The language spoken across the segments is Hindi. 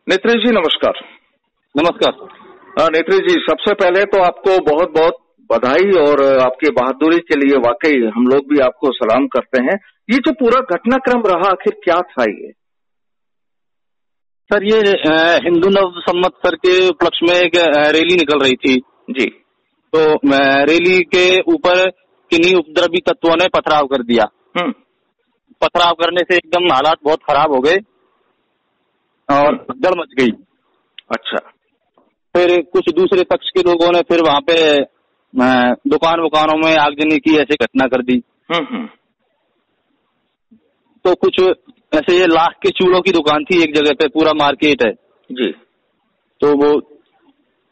नेत्री जी नमस्कार। नमस्कार। नेत्री जी, सबसे पहले तो आपको बहुत बहुत बधाई और आपकी बहादुरी के लिए वाकई हम लोग भी आपको सलाम करते हैं। ये जो पूरा घटनाक्रम रहा आखिर क्या था ये? सर ये हिंदू नव संवत्सर के उपलक्ष्य में एक रैली निकल रही थी जी। तो रैली के ऊपर किन्हीं उपद्रवी तत्वों ने पथराव कर दिया। पथराव करने से एकदम हालात बहुत खराब हो गए और भगदड़ मच गई। अच्छा। फिर कुछ दूसरे पक्ष के लोगों ने फिर वहां पे दुकानों में आगजनी की, ऐसे घटना कर दी। तो कुछ ऐसे ये लाख के चूड़ों की दुकान थी एक जगह पे, पूरा मार्केट है जी। तो वो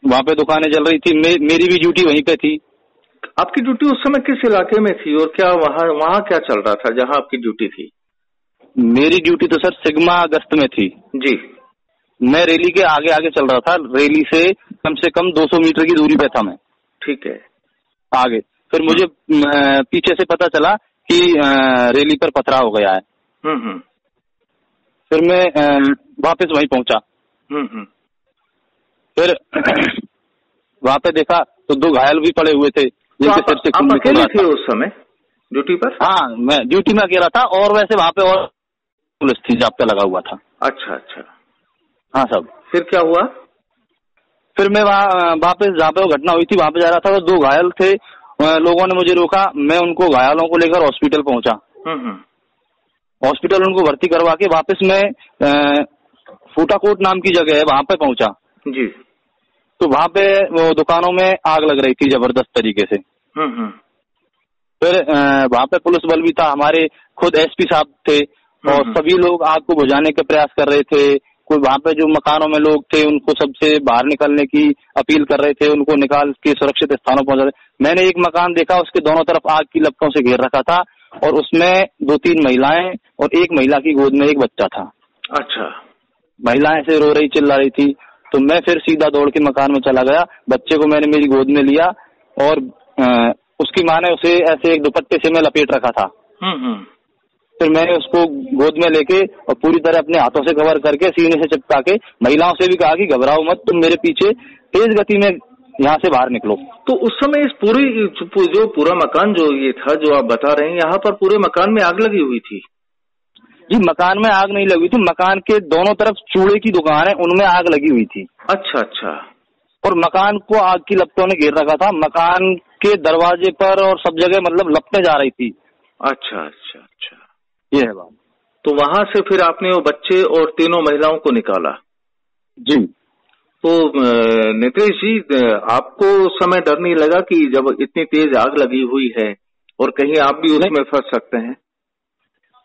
वहां पे दुकानें चल रही थी। मेरी भी ड्यूटी वहीं पे थी। आपकी ड्यूटी उस समय किस इलाके में थी और क्या वहाँ क्या चल रहा था जहाँ आपकी ड्यूटी थी? मेरी ड्यूटी तो सर सिग्मा अगस्त में थी जी। मैं रैली के आगे आगे चल रहा था। रैली से कम 200 मीटर की दूरी पे था मैं। ठीक है। आगे फिर मुझे पीछे से पता चला कि रैली पर पथराव हो गया है। फिर मैं वापस वहीं पहुंचा। फिर वहां पे देखा तो 2 घायल भी पड़े हुए थे जिनके सिर से खून निकल रहा था। थे उस समय ड्यूटी पर? हाँ, मैं ड्यूटी में अकेला था और वैसे वहां पे और पुलिस थी, जाब्ता लगा हुआ था। अच्छा। हाँ सब। फिर क्या हुआ? फिर मैं वहाँ वापस जहाँ पे वो घटना हुई थी वहां पे जा रहा था। 2 घायल थे, लोगों ने मुझे रोका। मैं उनको घायलों को लेकर हॉस्पिटल पहुंचा। हॉस्पिटल उनको भर्ती करवा के वापस मैं फूटाकोट नाम की जगह है वहां पे पहुंचा जी। तो वहां पे वो दुकानों में आग लग रही थी जबरदस्त तरीके से। फिर वहां पे पुलिस बल भी था, हमारे खुद एसपी साहब थे और सभी लोग आग को बुझाने के प्रयास कर रहे थे। कोई वहां पे जो मकानों में लोग थे उनको सबसे बाहर निकलने की अपील कर रहे थे, उनको निकाल के सुरक्षित स्थानों पहुंचा रहे। मैंने एक मकान देखा, उसके दोनों तरफ आग की लपटों से घेर रखा था और उसमें 2-3 महिलाएं और एक महिला की गोद में एक बच्चा था। अच्छा। महिलाएं से रो रही, चिल्ला रही थी। तो मैं फिर सीधा दौड़ के मकान में चला गया। बच्चे को मैंने मेरी गोद में लिया और उसकी माँ ने उसे ऐसे एक दुपट्टे से मैं लपेट रखा था। फिर मैंने उसको गोद में लेके और पूरी तरह अपने हाथों से कवर करके सीने से चिपका के महिलाओं से भी कहा कि घबराओ मत, तुम मेरे पीछे तेज गति में यहाँ से बाहर निकलो। तो उस समय इस जो पूरा मकान जो ये था जो आप बता रहे हैं, यहाँ पर पूरे मकान में आग लगी हुई थी? जी, मकान में आग नहीं लगी थी, मकान के दोनों तरफ चूड़े की दुकान है उनमें आग लगी हुई थी। अच्छा। और मकान को आग की लपटों ने घेर रखा था। मकान के दरवाजे पर और सब जगह मतलब लपटें जा रही थी। अच्छा। ये है बात। तो वहां से फिर आपने वो बच्चे और तीनों महिलाओं को निकाला? जी। तो नितेश जी, आपको उस समय डर नहीं लगा कि जब इतनी तेज आग लगी हुई है और कहीं आप भी उसमें फंस सकते हैं?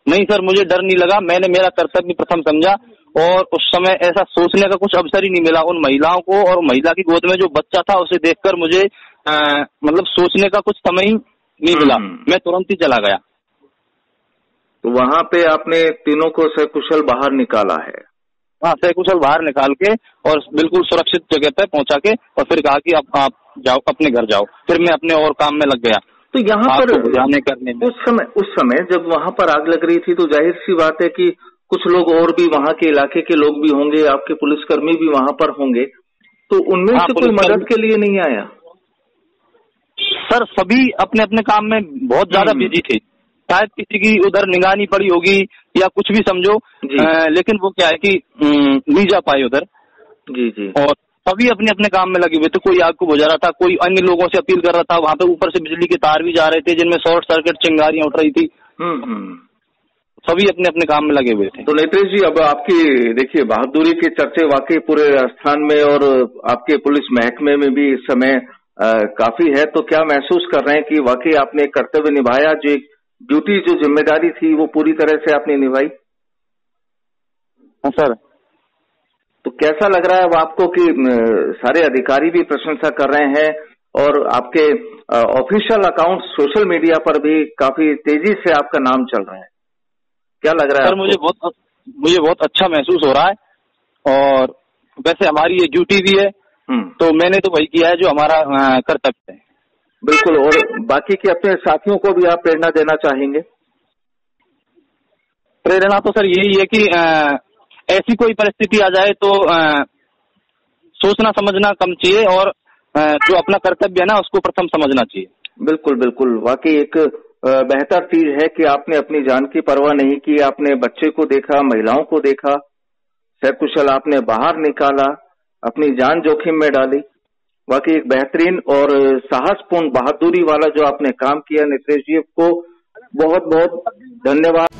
नहीं सर, मुझे डर नहीं लगा। मैंने मेरा कर्तव्य प्रथम समझा और उस समय ऐसा सोचने का कुछ अवसर ही नहीं मिला। उन महिलाओं को और महिला की गोद में जो बच्चा था उसे देखकर मुझे मतलब सोचने का कुछ समय ही नहीं मिला। मैं तुरंत ही चला गया। तो वहां पे आपने तीनों को सकुशल बाहर निकाला है? हाँ, सकुशल बाहर निकाल के और बिल्कुल सुरक्षित जगह पे पहुंचा के और फिर कहा कि अब आप जाओ, अपने घर जाओ। फिर मैं अपने और काम में लग गया। तो यहाँ पर बुझाने करने में उस समय जब वहां पर आग लग रही थी तो जाहिर सी बात है कि कुछ लोग और भी वहां के इलाके के लोग भी होंगे, आपके पुलिसकर्मी भी वहां पर होंगे, तो उनमें से कोई मदद के लिए नहीं आया? सर, सभी अपने अपने काम में बहुत ज्यादा बिजी थे। शायद किसी की उधर निगाह नहीं पड़ी होगी या कुछ भी समझो, लेकिन वो क्या है कि नहीं जा पाए उधर। जी। और सभी अपने अपने काम में लगे हुए थे। कोई आग को बुझा रहा था, कोई अन्य लोगों से अपील कर रहा था। वहां पे ऊपर से बिजली के तार भी जा रहे थे जिनमें शॉर्ट सर्किट चिंगारियां उठ रही थी। सभी अपने अपने काम में लगे हुए थे। तो नेत्रेश जी, अब आपकी देखिए बहादुरी के चर्चे वाकई पूरे राजस्थान में और आपके पुलिस महकमे में भी इस समय काफी है। तो क्या महसूस कर रहे हैं कि वाकई आपने कर्तव्य निभाया, जो एक ड्यूटी, जो जिम्मेदारी थी वो पूरी तरह से आपने निभाई? हाँ सर। तो कैसा लग रहा है अब आपको कि सारे अधिकारी भी प्रशंसा कर रहे हैं और आपके ऑफिशियल अकाउंट सोशल मीडिया पर भी काफी तेजी से आपका नाम चल रहा है? क्या लग रहा है सर? मुझे बहुत अच्छा महसूस हो रहा है और वैसे हमारी ये ड्यूटी भी है तो मैंने तो वही किया है जो हमारा कर्तव्य है। बिल्कुल। और बाकी के अपने साथियों को भी आप प्रेरणा देना चाहेंगे? प्रेरणा तो सर यही है कि ऐसी कोई परिस्थिति आ जाए तो सोचना समझना कम चाहिए और जो अपना कर्तव्य है ना उसको प्रथम समझना चाहिए। बिल्कुल बिल्कुल, वाकई एक बेहतर चीज है कि आपने अपनी जान की परवाह नहीं की, आपने बच्चे को देखा, महिलाओं को देखा, सकुशल आपने बाहर निकाला, अपनी जान जोखिम में डाली। वाकई एक बेहतरीन और साहसपूर्ण बहादुरी वाला जो आपने काम किया नितेश जी, को बहुत बहुत धन्यवाद।